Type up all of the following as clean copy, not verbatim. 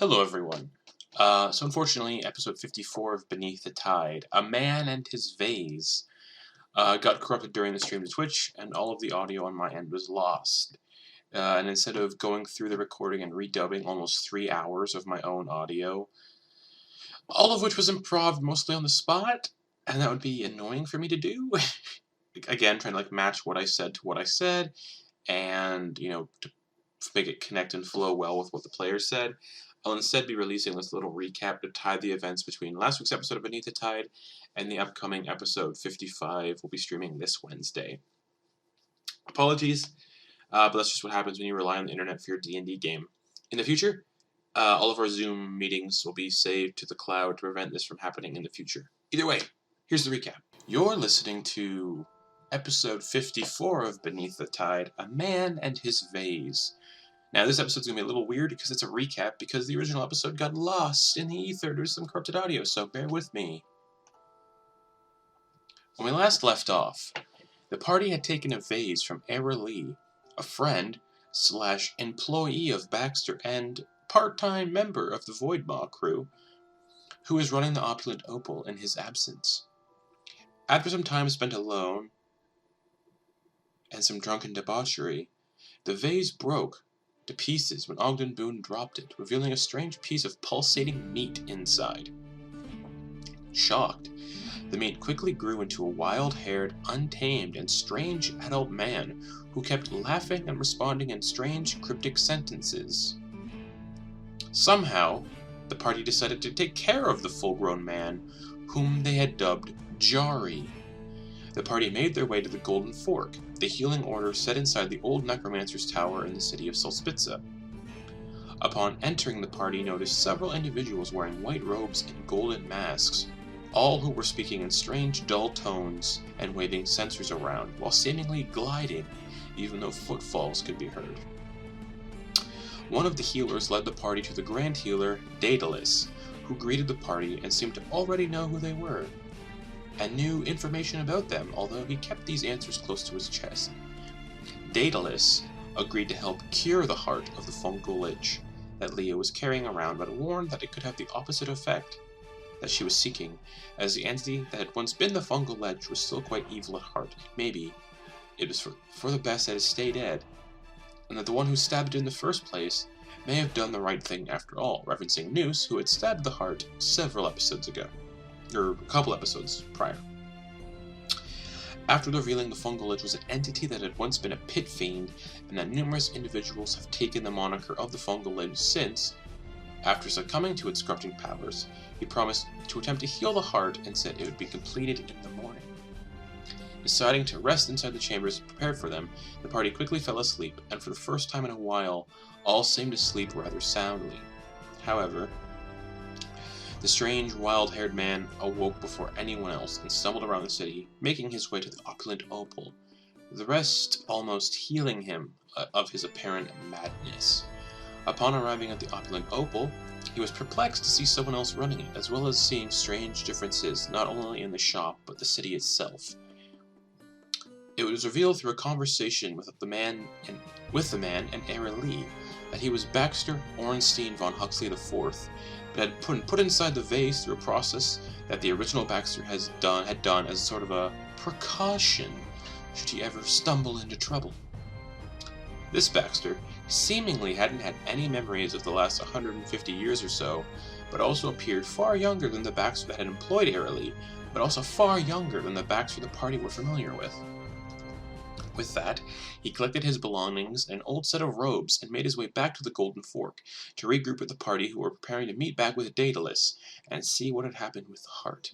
Hello, everyone. So unfortunately, episode 54 of Beneath the Tide, a man and his vase, got corrupted during the stream to Twitch, and all of the audio on my end was lost. And instead of going through the recording and redubbing almost 3 hours of my own audio, all of which was improv mostly on the spot, and that would be annoying for me to do. Again, trying to match what I said to what I said, and to make it connect and flow well with what the players said. I'll instead be releasing this little recap to tie the events between last week's episode of Beneath the Tide and the upcoming episode 55 we'll be streaming this Wednesday. Apologies, but that's just what happens when you rely on the internet for your D&D game. In the future, all of our Zoom meetings will be saved to the cloud to prevent this from happening in the future. Either way, here's the recap. You're listening to episode 54 of Beneath the Tide, A Man and His Vase. Now, this episode's going to be a little weird because it's a recap because the original episode got lost in the ether due to some corrupted audio, so bear with me. When we last left off, the party had taken a vase from Eralie, a friend/employee of Baxter and part-time member of the Voidmaw crew, who was running the opulent Opal in his absence. After some time spent alone and some drunken debauchery, the vase broke to pieces when Ogden Boon dropped it, revealing a strange piece of pulsating meat inside. Shocked, the meat quickly grew into a wild-haired, untamed, and strange adult man who kept laughing and responding in strange, cryptic sentences. Somehow, the party decided to take care of the full-grown man, whom they had dubbed Jari. The party made their way to the Golden Fork, the healing order set inside the old necromancer's tower in the city of Solspitza. Upon entering, the party noticed several individuals wearing white robes and golden masks, all who were speaking in strange, dull tones and waving censers around, while seemingly gliding, even though footfalls could be heard. One of the healers led the party to the Grand Healer, Daedalus, who greeted the party and seemed to already know who they were, and knew information about them, although he kept these answers close to his chest. Daedalus agreed to help cure the heart of the fungal lich that Leah was carrying around, but warned that it could have the opposite effect that she was seeking, as the entity that had once been the fungal lich was still quite evil at heart. Maybe it was for the best that it stay dead, and that the one who stabbed it in the first place may have done the right thing after all, referencing Noose, who had stabbed the heart several episodes ago. Or a couple episodes prior. After revealing the fungal lich was an entity that had once been a pit fiend, and that numerous individuals have taken the moniker of the fungal lich since, after succumbing to its corrupting powers, he promised to attempt to heal the heart and said it would be completed in the morning. Deciding to rest inside the chambers prepared for them, the party quickly fell asleep, and for the first time in a while, all seemed to sleep rather soundly. However, the strange, wild-haired man awoke before anyone else and stumbled around the city, making his way to the opulent Opal, the rest almost healing him of his apparent madness. Upon arriving at the opulent Opal, he was perplexed to see someone else running it, as well as seeing strange differences not only in the shop, but the city itself. It was revealed through a conversation with the man and Eralie that he was Baxter Ornstein von Huxley IV, but had put inside the vase through a process that the original Baxter had done as sort of a precaution should he ever stumble into trouble. This Baxter seemingly hadn't had any memories of the last 150 years or so, but also appeared far younger than the Baxter that had employed Eralie, but also far younger than the Baxter the party were familiar with. With that, he collected his belongings and an old set of robes and made his way back to the Golden Fork to regroup with the party who were preparing to meet back with Daedalus and see what had happened with the heart.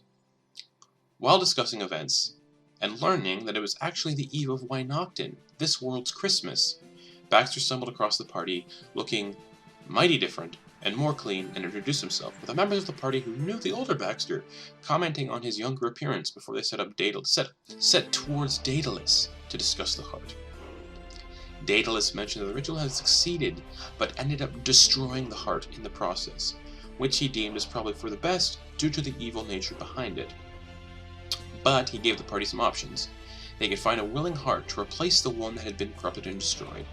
While discussing events, and learning that it was actually the eve of Wynocton, this world's Christmas, Baxter stumbled across the party looking mighty different and more clean and introduced himself, with the members of the party who knew the older Baxter commenting on his younger appearance before they set towards Daedalus to discuss the heart. Daedalus mentioned that the ritual had succeeded, but ended up destroying the heart in the process, which he deemed as probably for the best due to the evil nature behind it. But he gave the party some options. They could find a willing heart to replace the one that had been corrupted and destroyed,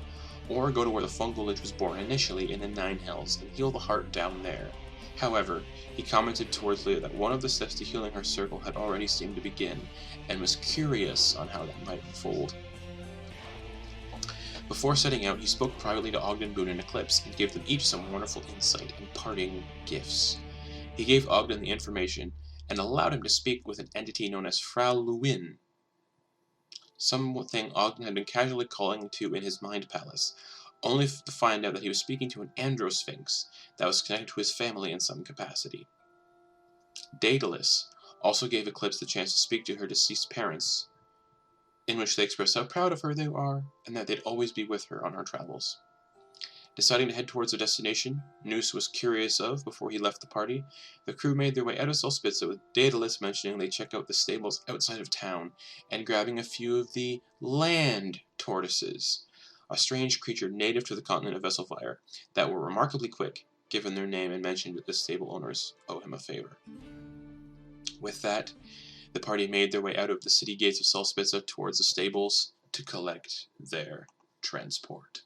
or go to where the fungal lich was born initially in the Nine Hells and heal the heart down there. However, he commented towards Leah that one of the steps to healing her circle had already seemed to begin, and was curious on how that might unfold. Before setting out, he spoke privately to Ogden Boon and Eclipse, and gave them each some wonderful insight and parting gifts. He gave Ogden the information, and allowed him to speak with an entity known as Frau Lewin, something Ogden had been casually calling to in his mind palace, only to find out that he was speaking to an androsphinx that was connected to his family in some capacity. Daedalus also gave Eclipse the chance to speak to her deceased parents, in which they expressed how proud of her they are, and that they'd always be with her on her travels. Deciding to head towards their destination, Noose was curious of before he left the party, the crew made their way out of Solspitza with Daedalus mentioning they check out the stables outside of town, and grabbing a few of the land tortoises, a strange creature native to the continent of Vesselfire, that were remarkably quick, given their name, and mentioned that the stable owners owe him a favor. With that, the party made their way out of the city gates of Solspitza towards the stables to collect their transport.